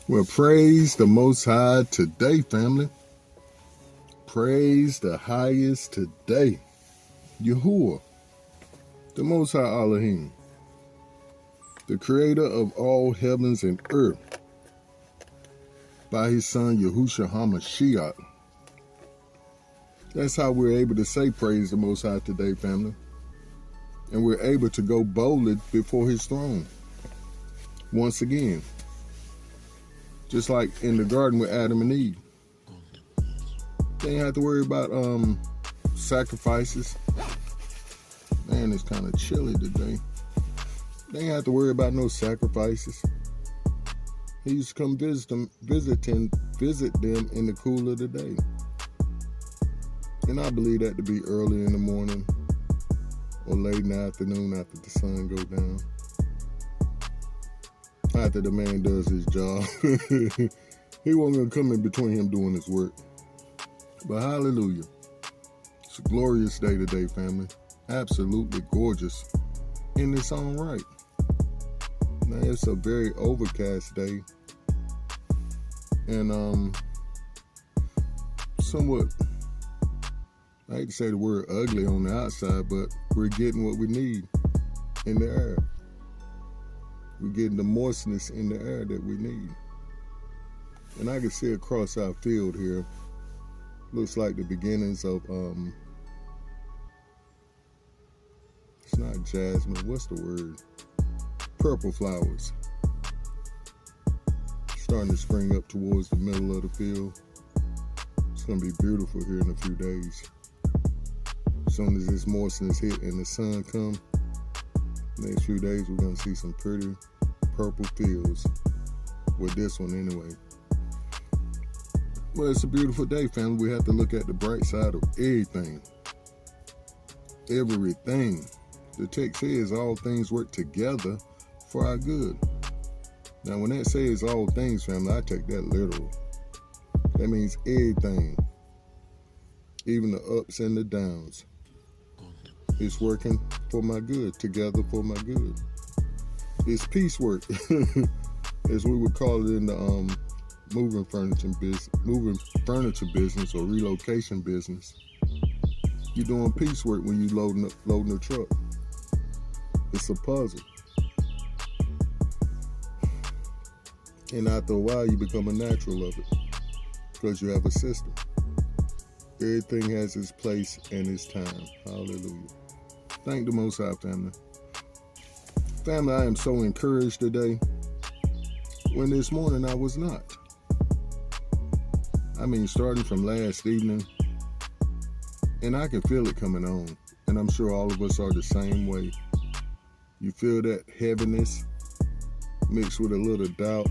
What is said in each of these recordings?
Well, praise the Most High today, family. Praise the highest today. Yahuwah, the Most High Elohim, the creator of all heavens and earth, by his son Yahushua HaMashiach. That's how we're able to say praise the Most High today, family. And we're able to go boldly before his throne. Once again, just like in the garden with Adam and Eve. They ain't have to worry about sacrifices. Man, it's kind of chilly today. They ain't have to worry about no sacrifices. He used to come visit them in the cool of the day. And I believe that to be early in the morning or late in the afternoon after the sun go down. After the man does his job. He wasn't going to come in between him doing his work. But hallelujah. It's a glorious day today, family. Absolutely gorgeous in its own right. Now, it's a very overcast day. And somewhat, I hate to say the word ugly on the outside, but we're getting what we need in the air. We're getting the moistness in the air that we need. And I can see across our field here, looks like the beginnings of, it's not jasmine, what's the word? Purple flowers. Starting to spring up towards the middle of the field. It's going to be beautiful here in a few days. As soon as this moistness hit and the sun come, next few days we're going to see some pretty purple fields with this one anyway. Well, it's a beautiful day, family. We have to look at the bright side of everything. Everything. The text says all things work together for our good. Now, when that says all things, family, I take that literal. That means everything. Even the ups and the downs. It's working for my good, together for my good. It's piecework, as we would call it in the moving furniture business or relocation business. You're doing piecework when you loading a truck. It's a puzzle. And after a while, you become a natural of it because you have a system. Everything has its place and its time. Hallelujah. Thank the Most High, family. Family, I am so encouraged today when this morning I was not. I mean, starting from last evening, and I can feel it coming on, and I'm sure all of us are the same way. You feel that heaviness mixed with a little doubt,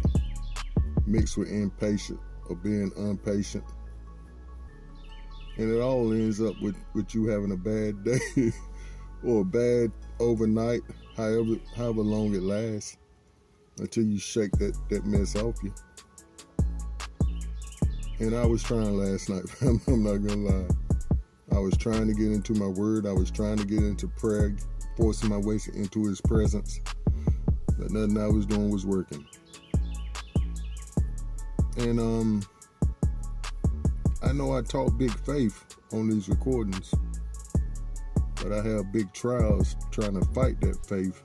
mixed with impatient or being impatient. And it all ends up with you having a bad day or a bad overnight, however long it lasts, until you shake that mess off you. And I was trying last night, I'm not gonna lie. I was trying to get into my word. I was trying to get into prayer, forcing my way into his presence. But nothing I was doing was working. And I know I talk big faith on these recordings, but I have big trials trying to fight that faith.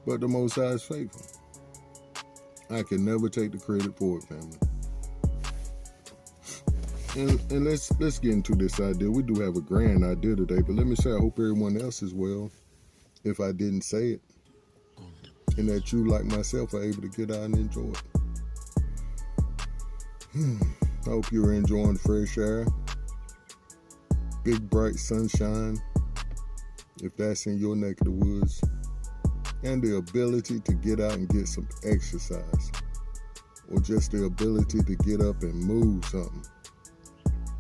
But the Most High is faithful. I can never take the credit for it, family. And let's get into this idea. We do have a grand idea today, but let me say I hope everyone else is well, if I didn't say it, and that you, like myself, are able to get out and enjoy it. I hope you're enjoying fresh air, big bright sunshine, if that's in your neck of the woods, and the ability to get out and get some exercise, or just the ability to get up and move something,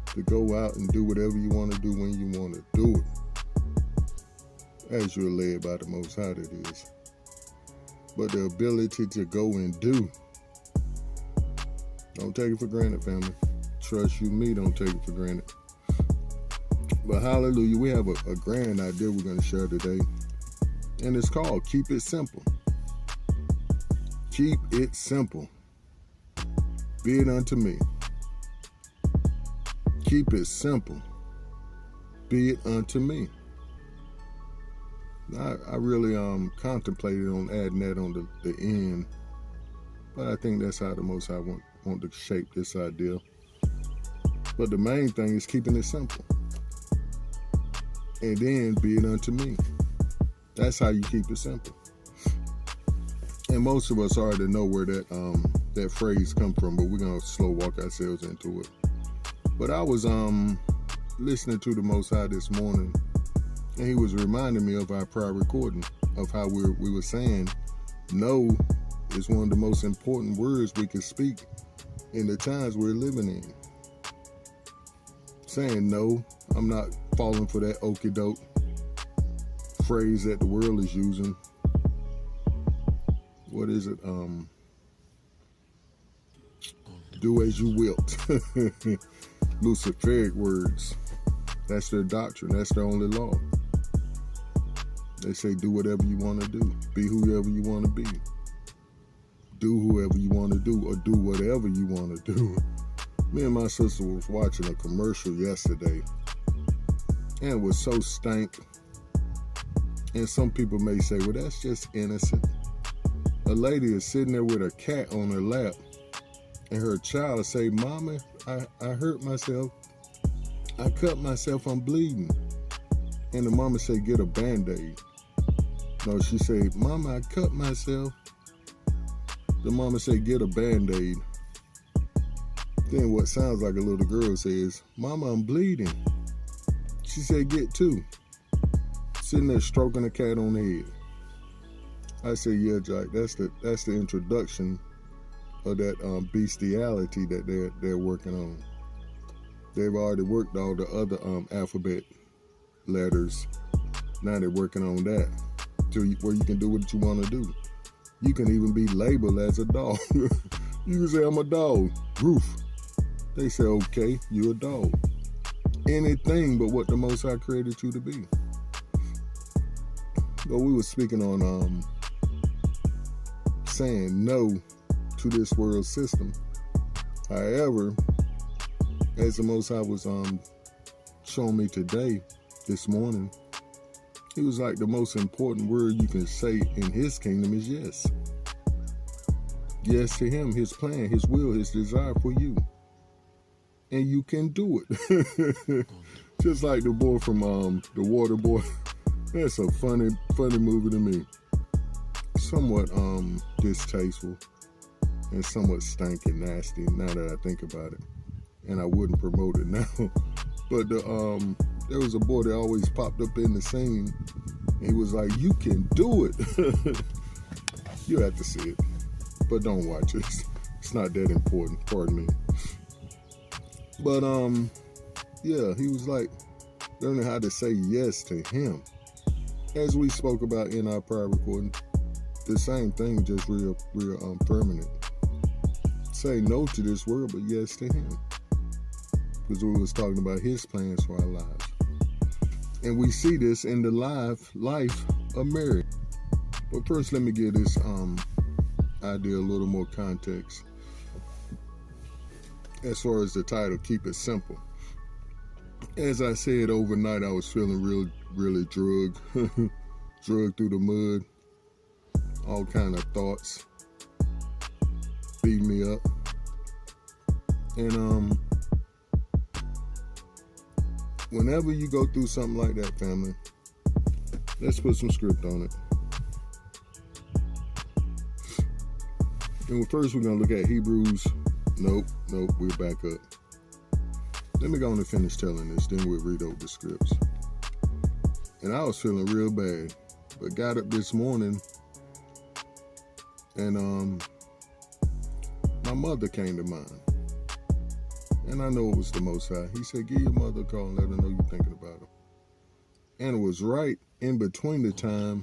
to go out and do whatever you want to do when you want to do it, as you're led by the Most High, that is. But the ability to go and do, don't take it for granted, family. Trust you me, don't take it for granted. But hallelujah, we have a grand idea we're going to share today. And it's called Keep It Simple. Keep it simple. Be it unto me. Keep it simple. Be it unto me. I really contemplated on adding that on the end, but I think that's how the Most High want to shape this idea. But the main thing is keeping it simple. And then be it unto me. That's how you keep it simple. And most of us already know where that phrase come from, but we're gonna slow walk ourselves into it. But I was listening to the Most High this morning, and he was reminding me of our prior recording of how we were saying no is one of the most important words we can speak in the times we're living in. Saying no, I'm not falling for that okie doke phrase that the world is using. What is it? Do as you wilt. Luciferic words. That's their doctrine. That's their only law. They say do whatever you want to do. Be whoever you want to be. Do whoever you want to do, or do whatever you want to do. Me and my sister was watching a commercial yesterday, and it was so stank. And some people may say, well, that's just innocent. A lady is sitting there with a cat on her lap, and her child say, Mama, I hurt myself. I cut myself, I'm bleeding. And the mama say, get a Band-Aid. No, she say, Mama, I cut myself. The mama say, get a Band-Aid. Then what sounds like a little girl says, Mama, I'm bleeding. She said, get two. Sitting there stroking the cat on the head. I say, yeah, Jack, that's the introduction of that bestiality that they're working on. They've already worked all the other alphabet letters. Now they're working on that, where you can do what you want to do. You can even be labeled as a dog. You can say, I'm a dog. Roof. They say, okay, you're a dog. Anything but what the Most High created you to be. But we were speaking on saying no to this world system. However, as the Most High was showing me today, this morning, he was like, the most important word you can say in his kingdom is yes. Yes to him, his plan, his will, his desire for you. And you can do it. Just like the boy from The Water Boy. That's a funny movie to me. Somewhat distasteful and somewhat stanky, nasty now that I think about it. And I wouldn't promote it now. But there was a boy that always popped up in the scene. And he was like, you can do it. You have to see it. But don't watch it. It's not that important, pardon me. But yeah, he was like learning how to say yes to him. As we spoke about in our prior recording, the same thing, just real permanent. Say no to this world, but yes to him. Because we was talking about his plans for our lives. And we see this in the life of Mary. But first, let me give this idea a little more context. As far as the title, Keep It Simple. As I said, overnight I was feeling really drugged. Drugged through the mud. All kind of thoughts beat me up. And whenever you go through something like that, family, let's put some script on it. And first we're going to look at Hebrews. Nope, we're back up. Let me go on and finish telling this, then we'll read over the scripts. And I was feeling real bad, but got up this morning and my mother came to mind. And I know it was the Most High. He said, give your mother a call and let her know you're thinking about her. And it was right in between the time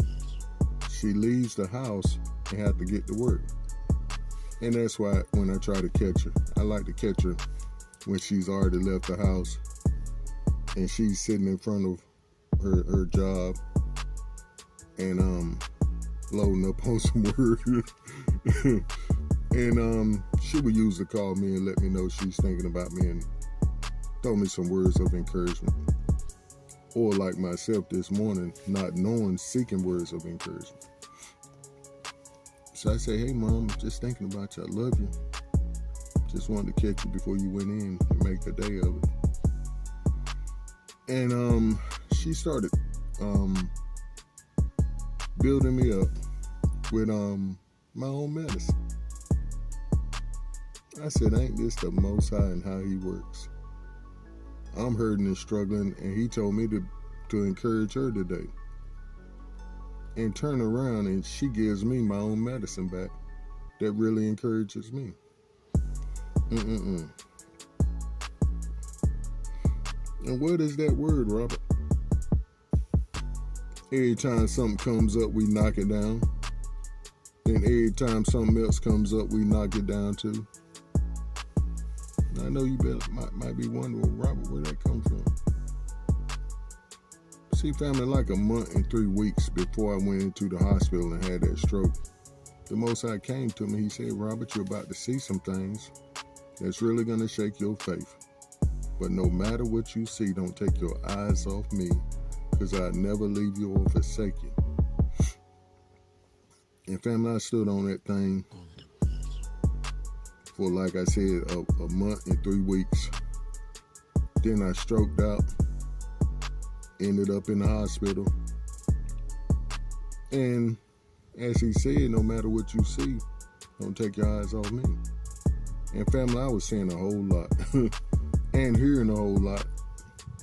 she leaves the house and had to get to work. And that's why when I try to catch her, I like to catch her when she's already left the house and she's sitting in front of her job and loading up on some work. And she would usually call me and let me know she's thinking about me and throw me some words of encouragement. Or like myself this morning, not knowing, seeking words of encouragement. So I say, hey Mom, just thinking about you, I love you. Just wanted to catch you before you went in and make a day of it. And she started building me up with my own medicine. I said, ain't this the Most High and how he works? I'm hurting and struggling, and he told me to encourage her today. And turn around and she gives me my own medicine back that really encourages me. And what is that word, Robert? Every time something comes up, we knock it down. Then every time something else comes up, we knock it down too. I know you might be wondering, well, Robert, where that come from? See, family, like a month and 3 weeks before I went into the hospital and had that stroke, the Most High came to me. He said, Robert, you're about to see some things that's really going to shake your faith. But no matter what you see, don't take your eyes off me, because I'll never leave you or forsake you. And family, I stood on that thing for, like I said, a month and 3 weeks. Then I stroked out, ended up in the hospital. And as he said, no matter what you see, don't take your eyes off me. And family, I was seeing a whole lot and hearing a whole lot.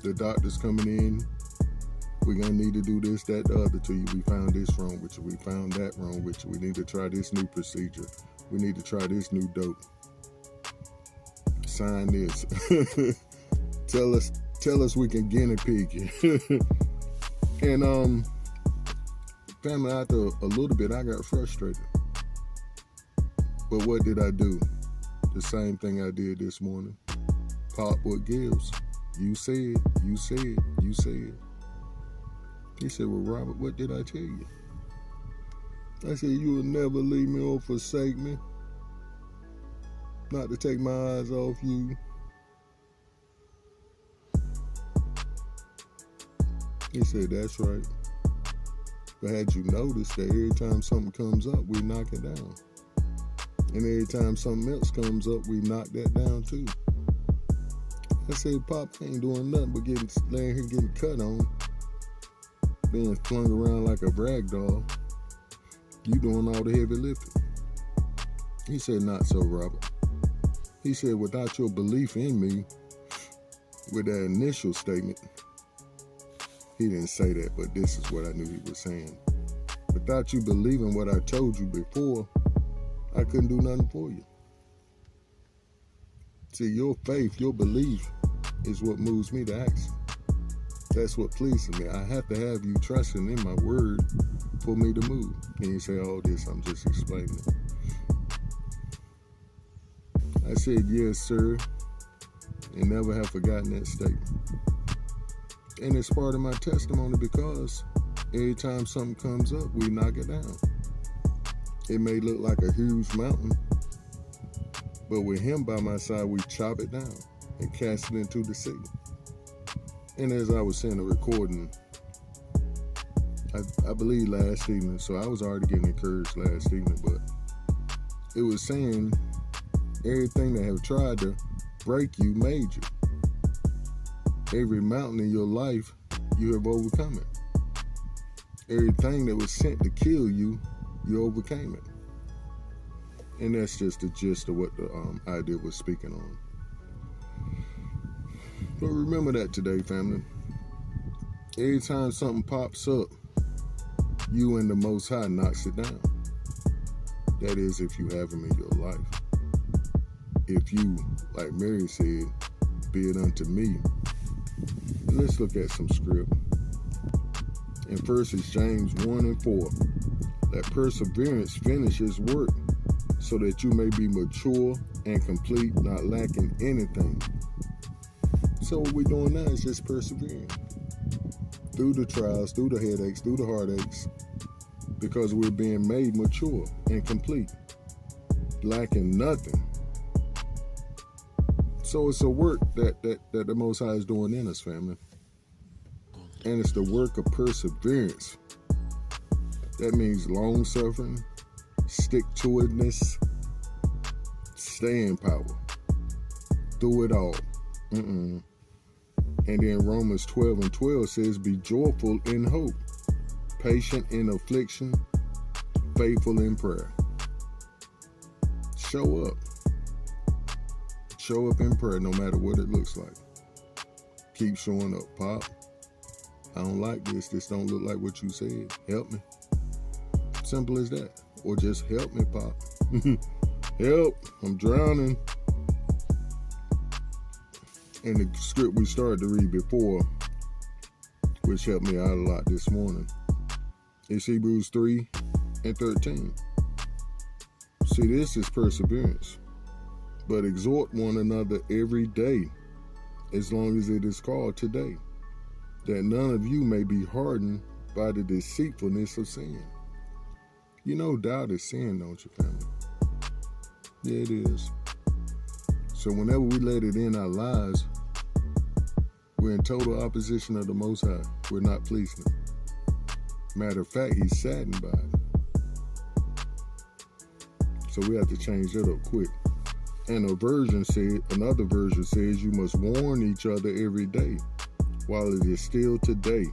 The doctors coming in, we're going to need to do this, that, the other to you. We found this wrong with you. We found that wrong with you. We need to try this new procedure. We need to try this new dope. Sign this. Tell us we can guinea pig you. And family, after a little bit, I got frustrated. But what did I do? The same thing I did this morning. Pop what gives. You said, you said, you said. He said, well, Robert, what did I tell you? I said, you will never leave me or forsake me. Not to take my eyes off you. He said, that's right. But had you noticed that every time something comes up, we knock it down. And every time something else comes up, we knock that down too. I said, Pop, I ain't doing nothing but laying here getting cut on, being flung around like a rag doll. You doing all the heavy lifting. He said, not so, Robert. He said, without your belief in me, with that initial statement, he didn't say that, but this is what I knew he was saying. Without you believing what I told you before, I couldn't do nothing for you. See, your faith, your belief is what moves me to action. That's what pleases me. I have to have you trusting in my word for me to move. And you say all this, I'm just explaining it. I said, yes, sir, and never have forgotten that statement. And it's part of my testimony because every time something comes up, we knock it down. It may look like a huge mountain, but with him by my side, we chop it down and cast it into the sea. And as I was saying, the recording, I believe last evening, so I was already getting encouraged last evening, but it was saying everything that have tried to break you made you. Every mountain in your life, you have overcome it. Everything that was sent to kill you, you overcame it. And that's just the gist of what the idea was speaking on. But remember that today, family. Every time something pops up, you and the Most High knocks it down. That is, if you have him in your life. If you, like Mary said, be it unto me. Let's look at some script. And first is James 1:4. Let perseverance finish his work, so that you may be mature and complete, not lacking anything. So what we're doing now is just persevering. Through the trials, through the headaches, through the heartaches, because we're being made mature and complete, lacking nothing. So it's a work that the Most High is doing in us, family. And it's the work of perseverance. That means long suffering, stick-to-itness, staying power, through it all. And then Romans 12:12 says, be joyful in hope, patient in affliction, faithful in prayer. Show up. Show up in prayer no matter what it looks like. Keep showing up. Pop, I don't like this. This don't look like what you said. Help me. Simple as that. Or just help me, Pop. Help. I'm drowning. And the script we started to read before, which helped me out a lot this morning, is Hebrews 3:13. See, this is perseverance. But exhort one another every day, as long as it is called today, that none of you may be hardened by the deceitfulness of sin. You know, doubt is sin, don't you, family? Yeah, it is. So whenever we let it in our lives, we're in total opposition of the Most High. We're not pleasing Him. Matter of fact, He's saddened by it. So we have to change that up quick. And another version says you must warn each other every day while it is still today,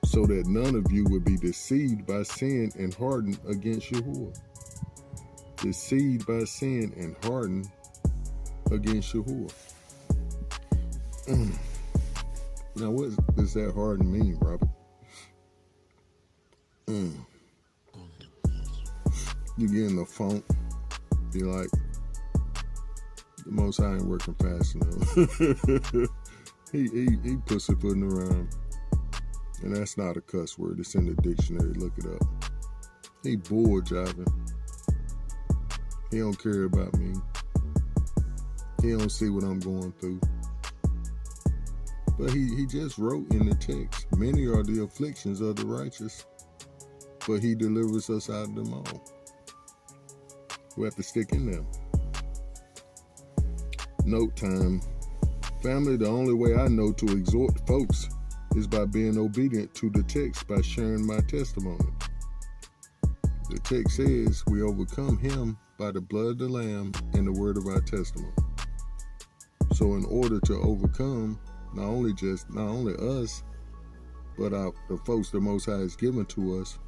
so that none of you will be deceived by sin and hardened against Yahuwah. Deceived by sin and hardened against Yahuwah. Now, what does that harden mean, Robert? You get in the funk, be like, the Most High ain't working fast enough. he pussyfooting around. And that's not a cuss word. It's in the dictionary. Look it up. He bull jiving. He don't care about me. He don't see what I'm going through. But he just wrote in the text, many are the afflictions of the righteous, but He delivers us out of them all. We have to stick in them. Note time. Family, the only way I know to exhort folks is by being obedient to the text, by sharing my testimony. The text says we overcome him by the blood of the Lamb and the word of our testimony. So in order to overcome not only us, but the folks the Most High has given to us,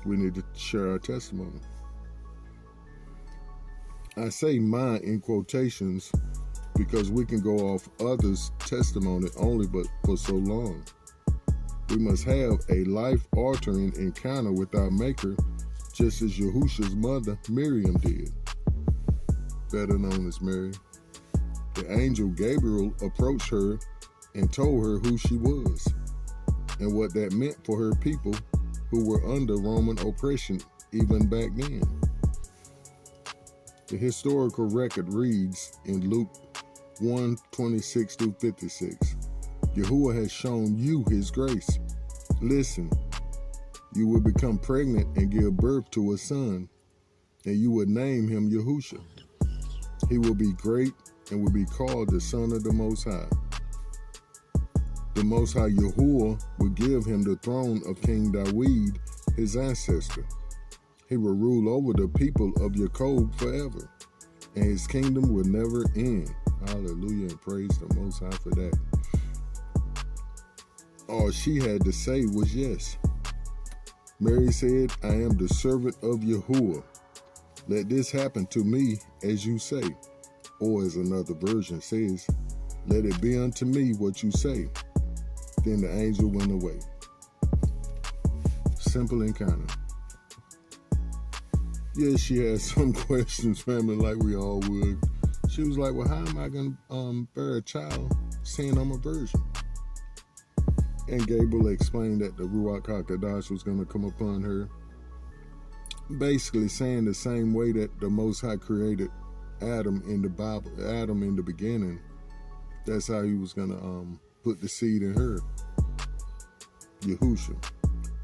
we need to share our testimony. I say mine in quotations because we can go off others' testimony only but for so long. We must have a life-altering encounter with our Maker, just as Yahusha's mother, Miriam, did, better known as Mary. The angel Gabriel approached her and told her who she was and what that meant for her people who were under Roman oppression even back then. The historical record reads in Luke 1:26-56, Yahuwah has shown you His grace. Listen, you will become pregnant and give birth to a son, and you will name him Yahusha. He will be great and will be called the Son of the Most High. The Most High Yahuwah will give him the throne of King Dawid, his ancestor. He will rule over the people of Jacob forever, and his kingdom will never end. Hallelujah, and praise the Most High for that. All she had to say was yes. Mary said, I am the servant of Yahuwah. Let this happen to me as you say. Or as another version says, let it be unto me what you say. Then the angel went away. Simple encounter. Yeah, she had some questions, family, like we all would. She was like, well, how am I going to bear a child saying I'm a virgin? And Gabriel explained that the Ruach HaKodesh was going to come upon her. Basically saying the same way that the Most High created Adam in the Bible, Adam in the beginning. That's how He was going to put the seed in her. Yahusha.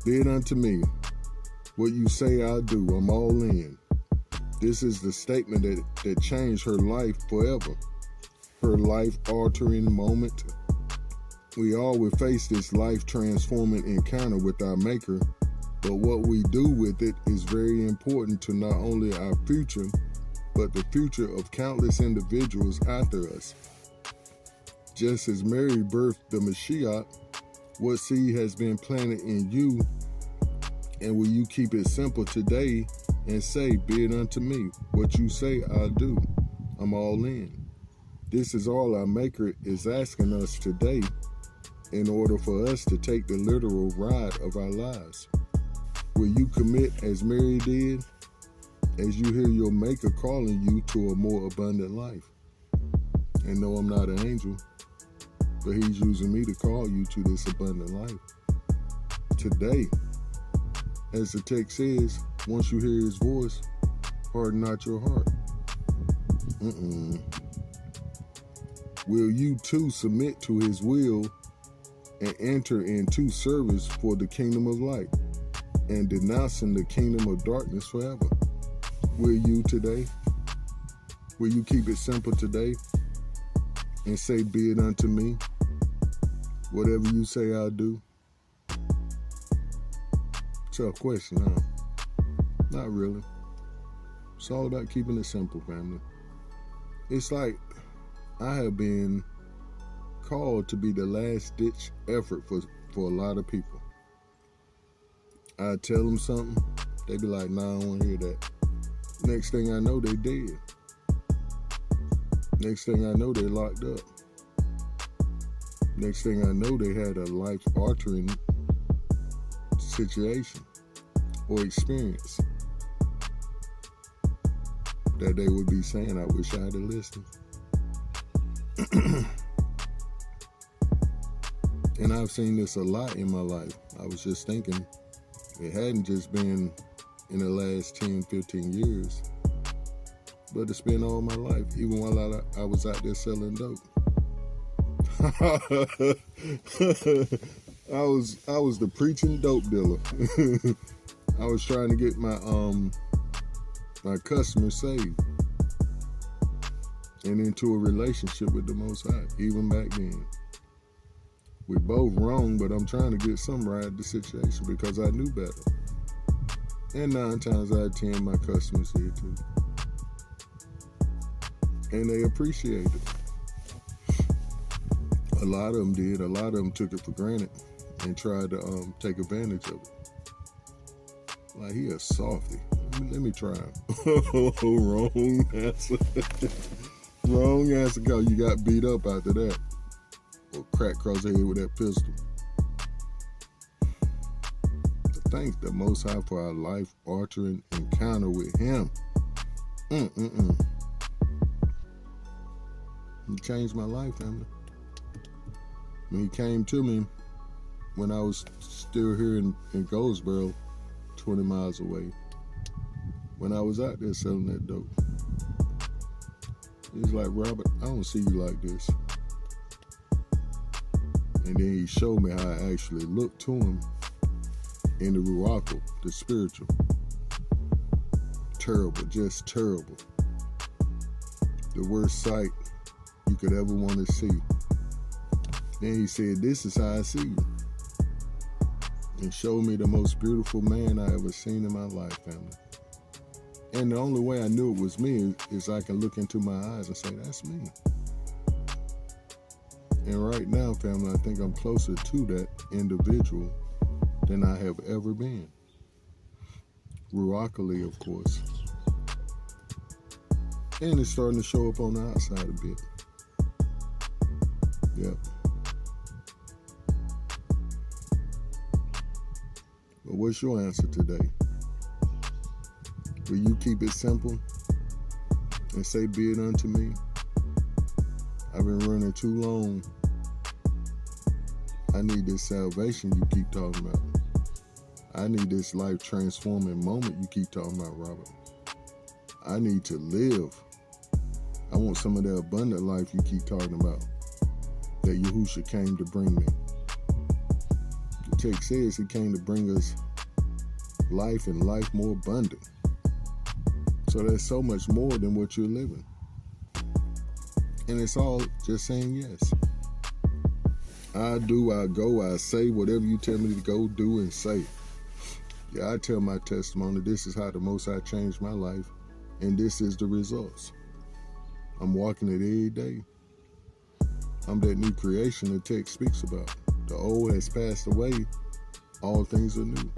Be it unto me. What you say I'll do. I'm all in. This is the statement that changed her life forever. her life-altering moment. We all will face this life-transforming encounter with our Maker, but what we do with it is very important to not only our future, but the future of countless individuals after us. Just as Mary birthed the Mashiach, what seed has been planted in you, and will you keep it simple today and say, be it unto me, what you say I'll do. I'm all in. This is all our Maker is asking us today in order for us to take the literal ride of our lives. Will you commit as Mary did, as you hear your Maker calling you to a more abundant life? And no, I'm not an angel, but he's using me to call you to this abundant life. Today, as the text says, once you hear his voice, harden not your heart. Will you too submit to his will and enter into service for the kingdom of light and denouncing the kingdom of darkness forever? Will you today? Will you keep it simple today and say, be it unto me? Whatever you say, I'll do. Tough question, huh? Not really. It's all about keeping it simple, family. It's like I have been called to be the last-ditch effort for a lot of people. I tell them something, they be like, nah, I don't want to hear that. Next thing I know, they dead. Next thing I know, they locked up. Next thing I know, they had a life-altering situation or experience that they would be saying, I wish I had listened. And I've seen this a lot in my life. I was just thinking, it hadn't just been in the last 10, 15 years, but it's been all my life, even while I was out there selling dope. I was the preaching dope dealer. I was trying to get my customers saved and into a relationship with the Most High, even back then. We both wrong, but I'm trying to get some right at the situation because I knew better. And 9 times out of 10, my customers did too. And they appreciate it. A lot of them did. A lot of them took it for granted and tried to take advantage of it. Like, he a softy. Let me try him. Wrong answer. Wrong answer, cause you got beat up after that. Or cracked across the head with that pistol. Thank the Most High for our life-altering encounter with him. He changed my life, family. When he came to me when I was still here in Goldsboro, 20 miles away, when I was out there selling that dope, he was like, Robert, I don't see you like this. And then he showed me how I actually looked to him in the Ruach, the spiritual. Terrible, just terrible. The worst sight you could ever want to see. Then he said, this is how I see you. And showed me the most beautiful man I ever seen in my life, family. And the only way I knew it was me is I can look into my eyes and say, that's me. And right now, family, I think I'm closer to that individual than I have ever been. Ruachally, of course. And it's starting to show up on the outside a bit. Yep. But what's your answer today? Will you keep it simple and say, be it unto me? I've been running too long. I need this salvation you keep talking about. I need this life-transforming moment you keep talking about, Robert. I need to live. I want some of that abundant life you keep talking about that Yahushua came to bring me. The text says he came to bring us life and life more abundant. So there's so much more than what you're living. And it's all just saying yes. I do, I go, I say whatever you tell me to go do and say. Yeah, I tell my testimony. This is how the Most High changed my life, and this is the results. I'm walking it every day. I'm that new creation the text speaks about. The old has passed away. All things are new.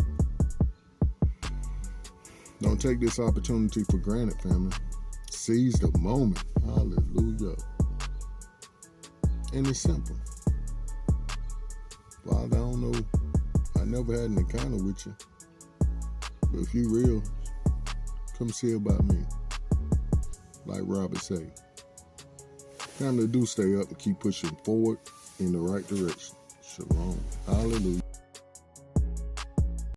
Don't take this opportunity for granted, family. Seize the moment. Hallelujah. And it's simple. Father, I don't know. I never had an encounter with you. But if you real, come see about me. Like Robert say. Family, do stay up and keep pushing forward in the right direction. Shalom. Hallelujah.